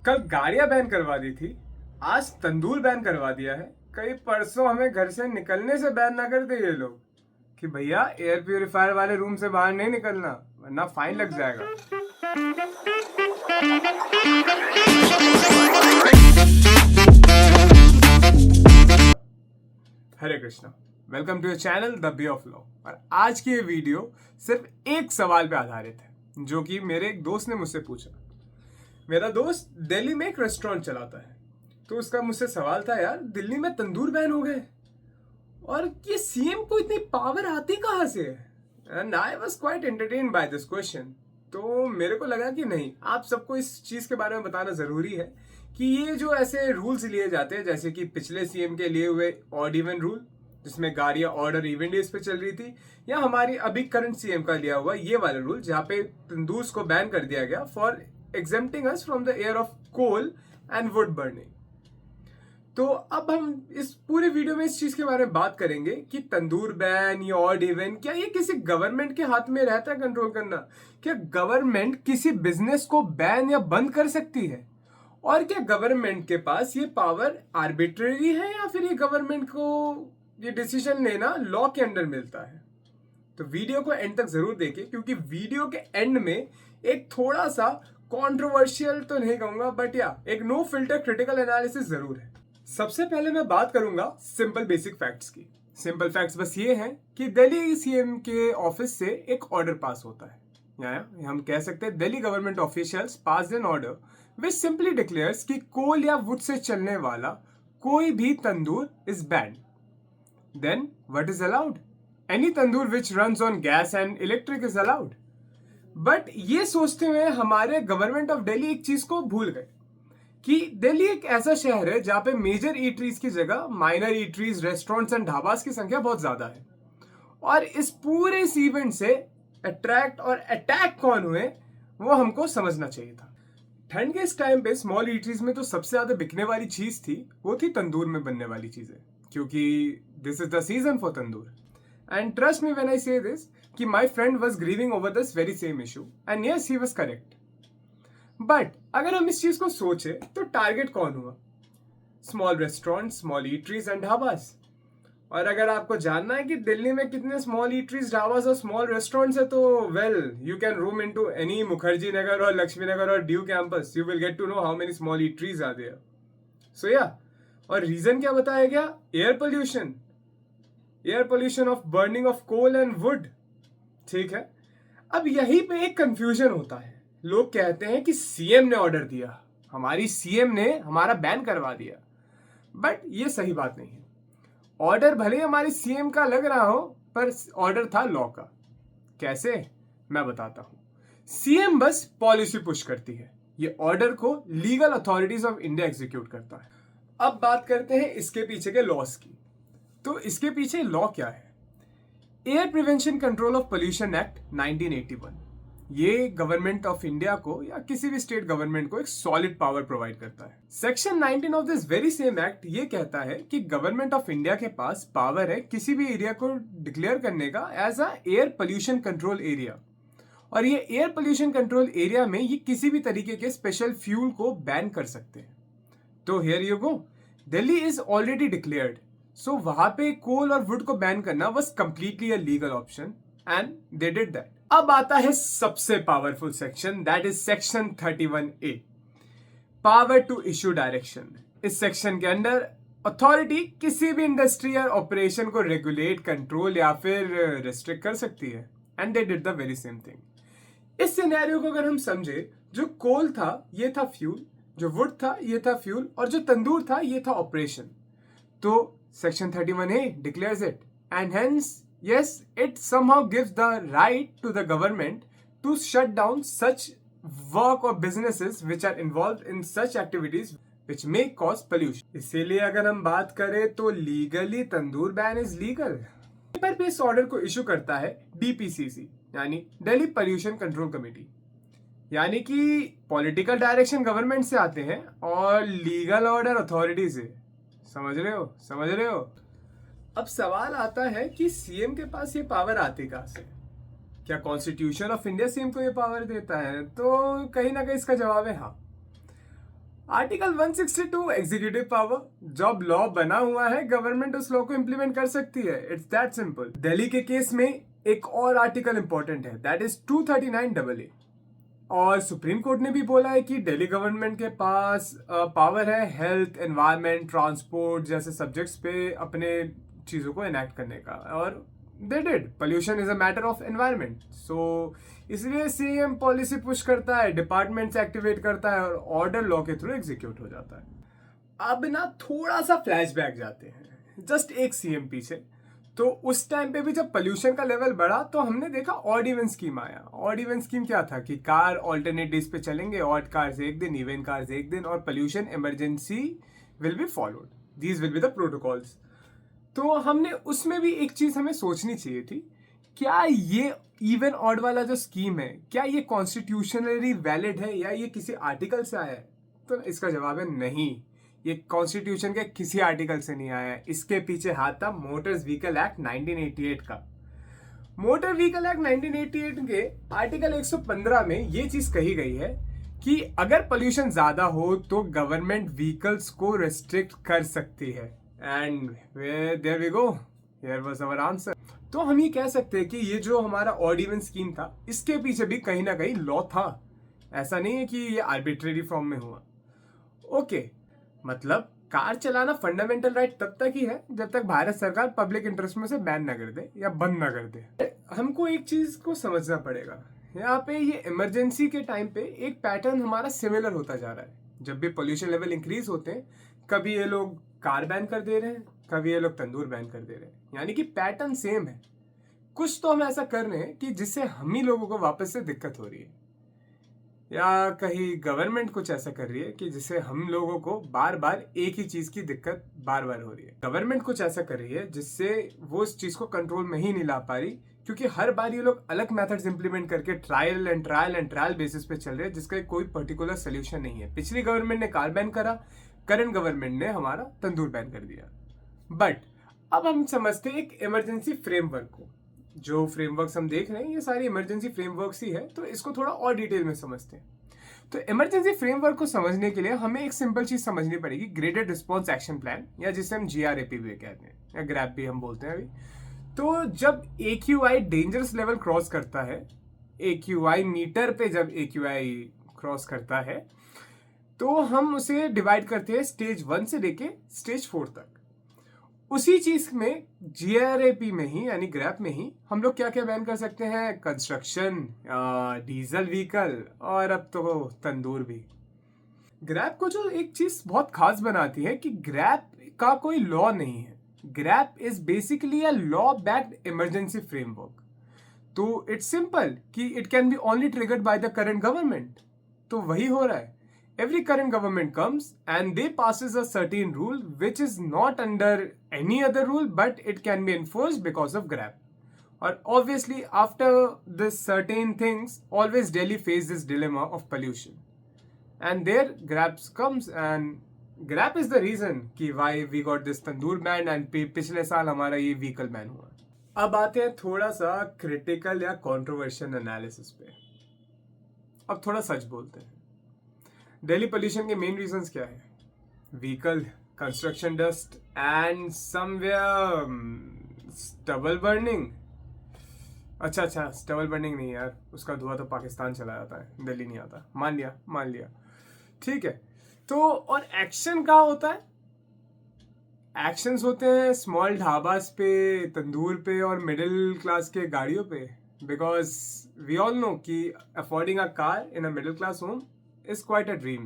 कल गाड़ियां बैन करवा दी थी, आज तंदूर बैन करवा दिया है। कई परसों हमें घर से निकलने से बैन ना कर दे ये लोग कि भैया एयर प्यूरिफायर वाले रूम से बाहर नहीं निकलना वरना फाइन लग जाएगा। Hare Krishna, welcome to your channel the bay of law. और आज की ये वीडियो सिर्फ एक सवाल पे आधारित है जो कि मेरे एक दोस्त ने मुझसे पूछा। मेरा दोस्त दिल्ली में एक रेस्टोरेंट चलाता है, तो उसका मुझसे सवाल था, यार दिल्ली में तंदूर बैन हो गए और ये सीएम को इतनी पावर आती कहाँ से है? And I was quite entertained by this question. तो मेरे को लगा कि नहीं, आप सबको इस चीज के बारे में बताना जरूरी है कि ये जो ऐसे रूल्स लिए जाते हैं, जैसे कि पिछले सीएम के लिए हुए ऑड इवन रूल जिसमें गाड़ियां ऑड और इवन डेज पे चल रही थी, या हमारी अभी करंट सीएम का लिया हुआ ये वाला रूल जहाँ पे तंदूर को बैन कर दिया गया for exempting us from the air of coal and wood burning। तो अब हम इस पूरे वीडियो में इस चीज के बारे में बात करेंगे कि तंदूर बैन या ऑड इवन, क्या ये किसी गवर्नमेंट के हाथ में रहता है कंट्रोल करना? क्या गवर्नमेंट किसी बिजनेस को बैन या बंद कर सकती है? और क्या गवर्नमेंट के पास ये पावर आर्बिट्रेरी है या फिर ये गवर्नमेंट को ये डिसीजन लेना लॉ के अंडर मिलता है? तो वीडियो को एंड तक जरूर देखें, क्योंकि वीडियो के एंड में एक थोड़ा सा कंट्रोवर्शियल तो नहीं कहूंगा, बट या एक नो फिल्टर क्रिटिकल एनालिसिस जरूर है। सबसे पहले मैं बात करूंगा सिंपल बेसिक फैक्ट्स की। सिंपल फैक्ट्स बस ये हैं कि दिल्ली सीएम के ऑफिस से एक ऑर्डर पास होता है, या हम कह सकते हैं Delhi government officials pass an order which simply declares कि कोल या वुड से चलने वाला कोई भी tandoor is banned. Then what is allowed? Any tandoor which runs on gas and electric is allowed. But ये सोचते हुए हमारे गवर्नमेंट ऑफ दिल्ली एक चीज को भूल गए कि दिल्ली एक ऐसा शहर है जहां पे मेजर ईटरीज की जगह minor eateries, restaurants and dhabas की संख्या बहुत ज्यादा है। और इस पूरे इवेंट से अट्रैक्ट और अटैक कौन हुए वो हमको समझना चाहिए था। ठंड के इस टाइम पे स्मॉल ईटरीज में तो सबसे ज्यादा बिकने वाली चीज थी वो थी तंदूर में बनने वाली चीजें, क्योंकि this is the season for tandoor. And trust me when I say this, कि my friend was grieving over this very same issue, and yes, he was correct. But अगर हम इस चीज को सोचे तो टारगेट कौन हुआ? Small restaurant, small eateries and dhabas. और अगर आपको जानना है कि दिल्ली में कितने स्मॉल ईटरीज, ढाबास और स्मॉल रेस्टोरेंट्स है, तो well you can roam into any Mukherjee Nagar और लक्ष्मी नगर और DU campus, you will get to know how many small eateries are there. So yeah, और रीजन क्या बताया गया? Air pollution, air pollution of burning of coal and wood. ठीक है, अब यहीं पे एक कंफ्यूजन होता है। लोग कहते हैं कि सीएम ने ऑर्डर दिया, हमारी सीएम ने हमारा बैन करवा दिया, बट ये सही बात नहीं है। ऑर्डर भले हमारे सीएम का लग रहा हो, पर ऑर्डर था लॉ का। कैसे? मैं बताता हूं। सीएम बस पॉलिसी पुश करती है, ये ऑर्डर को legal authorities of India execute करता है। अब बात करते हैं इसके पीछे के लॉस की। तो इसके पीछे लॉ क्या है? Air prevention control of pollution act 1981। ये गवर्नमेंट ऑफ इंडिया को या किसी भी स्टेट गवर्नमेंट को एक सॉलिड पावर प्रोवाइड करता है। Section 19 of this very same act ये कहता है कि गवर्नमेंट ऑफ इंडिया के पास पावर है किसी भी एरिया को डिक्लेयर करने का as a air pollution control area. और ये एयर पोल्यूशन कंट्रोल एरिया में ये किसी भी तरीके के स्पेशल फ्यूल को बैन कर सकते हैं। तो here you go, Delhi is already declared, so वहां पे कोल और वुड को बैन करना was completely a legal option and they did that. अब आता है सबसे powerful section, that is section 31A, power to issue direction. इस सेक्शन के अंदर अथॉरिटी किसी भी इंडस्ट्री या ऑपरेशन को रेगुलेट, कंट्रोल या फिर रिस्ट्रिक्ट कर सकती है, and they did the very same thing. इस सिनेरियो को अगर हम समझे, जो कोल था ये था फ्यूल, जो वुड था ये था फ्यूल, और जो तंदूर था ये था ऑपरेशन। तो Section 31A declares it, and hence, yes, it somehow gives the right to the government to shut down such work or businesses which are involved in such activities which may cause pollution। इसीलिए अगर हम बात करें तो legally tandoor ban is legal. Paper पे इस order को issue करता है DPCC, यानी दिल्ली पोल्यूशन कंट्रोल कमेटी। यानी कि पॉलिटिकल डायरेक्शन गवर्नमेंट से आते हैं और लीगल ऑर्डर अथॉरिटी से। समझ रहे हो? समझ रहे हो? अब सवाल आता है कि सीएम के पास ये पावर आती कहां से? क्या कॉन्स्टिट्यूशन ऑफ इंडिया सीएम को ये पावर देता है? तो कहीं ना कहीं इसका जवाब है हाँ। आर्टिकल 162 एग्जीक्यूटिव पावर, जब लॉ बना हुआ है गवर्नमेंट उस लॉ को इंप्लीमेंट कर सकती है, इट्स दैट सिंपल। दिल्ली के केस में एक और आर्टिकल इंपॉर्टेंट है, दैट इज 239AA। और सुप्रीम कोर्ट ने भी बोला है कि दिल्ली गवर्नमेंट के पास पावर है हेल्थ, एनवायरनमेंट, ट्रांसपोर्ट जैसे सब्जेक्ट्स पे अपने चीज़ों को इनैक्ट करने का, और they did. Pollution is a matter of environment, so इसलिए सीएम पॉलिसी पुश करता है, डिपार्टमेंट्स एक्टिवेट करता है और ऑर्डर लॉ के थ्रू एग्जीक्यूट हो जाता है। अब ना थोड़ा सा फ्लैशबैक जाते हैं, जस्ट एक सीएम पीछे। तो उस टाइम पे भी जब पोल्यूशन का लेवल बढ़ा तो हमने देखा ऑड इवन स्कीम आया। ऑड इवन स्कीम क्या था कि कार ऑल्टरनेट डेज पे चलेंगे, ऑड कार्स एक दिन, इवन कार्स एक दिन, और pollution emergency will be followed, these will be the protocols. तो हमने उसमें भी एक चीज हमें सोचनी चाहिए थी, क्या ये इवन ऑड वाला जो स्कीम है क्या ये कॉन्स्टिट्यूशनली वैलिड है या ये किसी आर्टिकल से आया है? तो इसका जवाब है नहीं, ये कॉन्स्टिट्यूशन के किसी आर्टिकल से नहीं आया है। इसके पीछे हाथ था मोटर्स व्हीकल एक्ट 1988 का। मोटर व्हीकल एक्ट 1988 के आर्टिकल 115 में ये चीज कही गई है कि अगर पोल्यूशन ज्यादा हो तो गवर्नमेंट व्हीकल्स को रेस्ट्रिक्ट कर सकती है। And there we go, here was our answer. तो हम ये कह सकते हैं कि ये जो हमारा ऑड इवन स्कीम था इसके पीछे भी कहीं ना कहीं लॉ था, ऐसा नहीं है कि ये आर्बिट्रेरी फॉर्म में हुआ। ओके, मतलब कार चलाना फंडामेंटल राइट तब तक ही है जब तक भारत सरकार पब्लिक इंटरेस्ट में से बैन ना कर दे या बंद ना कर दे। हमको एक चीज को समझना पड़ेगा, यहाँ पे ये इमरजेंसी के टाइम पे एक पैटर्न हमारा सिमिलर होता जा रहा है। जब भी पोल्यूशन लेवल इंक्रीज होते हैं, कभी ये लोग कार बैन कर दे रहे हैं, कभी ये लोग तंदूर बैन कर दे रहे हैं, यानी कि पैटर्न सेम है। कुछ तो हम ऐसा कर रहे हैं कि जिससे हम ही लोगों को वापस से दिक्कत हो रही है, या कहीं गवर्नमेंट कुछ ऐसा कर रही है कि जिससे हम लोगों को बार बार एक ही चीज की दिक्कत बार बार हो रही है। गवर्नमेंट कुछ ऐसा कर रही है जिससे वो इस चीज को कंट्रोल में ही नहीं ला पा रही, क्योंकि हर बार ये लोग अलग मेथड्स इंप्लीमेंट करके ट्रायल एंड ट्रायल बेसिस पे चल रहे हैं, जिसका कोई पर्टिकुलर सोल्यूशन नहीं है। पिछली गवर्नमेंट ने कार बैन करा, करंट गवर्नमेंट ने हमारा तंदूर बैन कर दिया। बट अब हम समझते हैं एक इमरजेंसी फ्रेमवर्क को। जो फ्रेमवर्क्स हम देख रहे हैं ये सारी इमरजेंसी फ्रेमवर्क्स ही है, तो इसको थोड़ा और डिटेल में समझते हैं। तो इमरजेंसी फ्रेमवर्क को समझने के लिए हमें एक सिंपल चीज समझनी पड़ेगी, ग्रेडेड रिस्पॉन्स एक्शन प्लान, या जिसे हम GRAP भी कहते हैं या ग्रैप भी हम बोलते हैं अभी। तो जब AQI डेंजरस लेवल क्रॉस करता है, AQI मीटर पे जब AQI क्रॉस करता है, तो हम उसे डिवाइड करते हैं स्टेज 1 से लेके स्टेज 4 तक। उसी चीज में GRAP में ही यानी ग्रैप में ही हम लोग क्या क्या बैन कर सकते हैं, कंस्ट्रक्शन, डीजल व्हीकल, और अब तो तंदूर भी। ग्रैप को जो एक चीज बहुत खास बनाती है कि ग्रैप का कोई लॉ नहीं है। Grab is basically a law backed emergency framework. तो इट्स सिंपल कि it can be only triggered by the current government. तो वही हो रहा है, every current government comes and they passes a certain rule which is not under any other rule, but it can be enforced because of GRAP. Or obviously after this certain things, always Delhi face this dilemma of pollution, and there GRAP comes, and GRAP is the reason कि why we got this tandoor ban and पिछले साल हमारा ये vehicle ban हुआ। अब आते हैं थोड़ा सा क्रिटिकल या कॉन्ट्रोवर्शियल एनालिसिस पे। अब थोड़ा सच बोलते हैं, दिल्ली पोल्यूशन के मेन रीजंस क्या है? Vehicle, construction dust and somewhere stubble burning. अच्छा, स्टबल बर्निंग नहीं यार, उसका धुआं तो पाकिस्तान चला जाता है, दिल्ली नहीं आता। मान लिया, ठीक है। तो और एक्शन कहाँ होता है? एक्शंस होते हैं स्मॉल ढाबास पे, तंदूर पे और मिडिल क्लास के गाड़ियों पे, बिकॉज वी ऑल नो कि affording a car in a middle class home is quite a dream,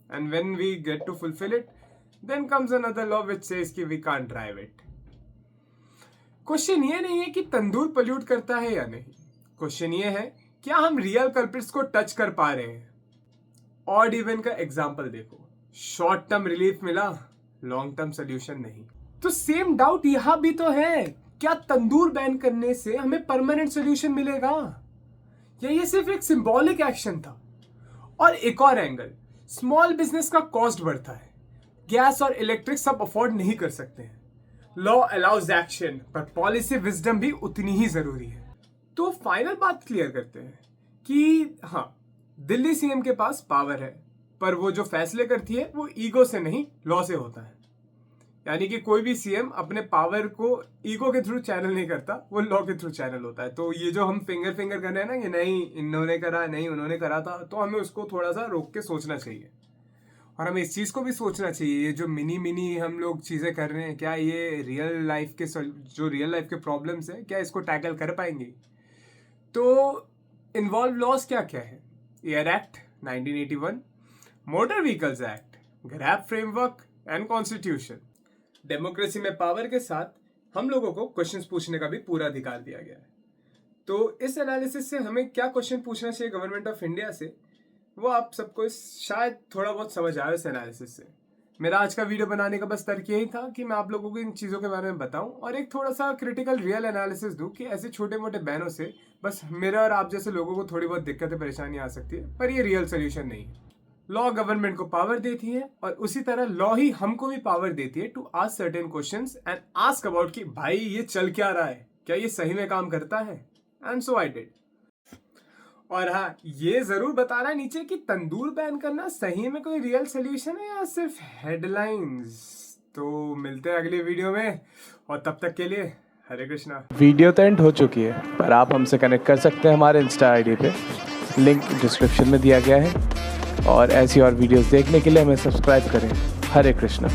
and when we get to fulfill it, then comes another law which says कि we can't drive it. Question ये नहीं है कि तंदूर pollute करता है या नहीं, question ये है क्या हम रियल कल्प्रिट्स को टच कर पा रहे हैं। ऑड इवन का एग्जांपल देखो, शॉर्ट टर्म रिलीफ मिला, लॉन्ग टर्म सोल्यूशन नहीं। तो सेम डाउट यहां भी तो है, क्या तंदूर बैन करने से हमें परमानेंट सोल्यूशन मिलेगा या ये सिर्फ एक सिंबॉलिक एक्शन था? और एक और एंगल, स्मॉल बिजनेस का कॉस्ट बढ़ता है, गैस और इलेक्ट्रिक सब अफोर्ड नहीं कर सकते हैं। लॉ अलाउज एक्शन, पर पॉलिसी विजडम भी उतनी ही जरूरी है। तो फाइनल बात क्लियर करते हैं कि हाँ, दिल्ली सीएम के पास पावर है, पर वो जो फैसले करती है वो ईगो से नहीं, लॉ से होता है। यानी कि कोई भी सीएम अपने पावर को ईगो के थ्रू चैनल नहीं करता, वो लॉ के थ्रू चैनल होता है। तो ये जो हम फिंगर कर रहे हैं ना कि नहीं इन्होंने करा, नहीं उन्होंने करा था, तो हमें उसको थोड़ा सा रोक के सोचना चाहिए। और हमें इस चीज़ को भी सोचना चाहिए, ये जो मिनी हम लोग चीज़ें कर रहे हैं, क्या ये रियल लाइफ के प्रॉब्लम्स है, क्या इसको टैकल कर पाएंगे? तो इन्वॉल्व लॉज क्या क्या है? Air act 1981, motor vehicles act, grab framework and constitution. Democracy में पावर के साथ हम लोगों को क्वेश्चंस पूछने का भी पूरा अधिकार दिया गया है। तो इस एनालिसिस से हमें क्या क्वेश्चन पूछना चाहिए गवर्नमेंट ऑफ इंडिया से, वो आप सबको शायद थोड़ा बहुत समझ आया इस एनालिसिस से। मेरा आज का वीडियो बनाने का बस तर्क यही था कि मैं आप लोगों को इन चीज़ों के बारे में बताऊं और एक थोड़ा सा क्रिटिकल रियल एनालिसिस दूं कि ऐसे छोटे मोटे बैनों से बस मेरे और आप जैसे लोगों को थोड़ी बहुत दिक्कतें परेशानी आ सकती है, पर ये रियल सोल्यूशन नहीं है। लॉ गवर्नमेंट को पावर देती है और उसी तरह लॉ ही हमको भी पावर देती है to ask certain questions and ask about कि भाई ये चल क्या रहा है, क्या ये सही में काम करता है? And so I did. और हाँ, ये जरूर बताना नीचे कि तंदूर बैन करना सही में कोई रियल सोल्यूशन है या सिर्फ हेडलाइंस। तो मिलते हैं अगले वीडियो में, और तब तक के लिए हरे कृष्णा। वीडियो तो एंड हो चुकी है, पर आप हमसे कनेक्ट कर सकते हैं हमारे इंस्टा आईडी पे, लिंक डिस्क्रिप्शन में दिया गया है। और ऐसी और वीडियोस देखने के लिए हमें सब्सक्राइब करें। हरे कृष्णा।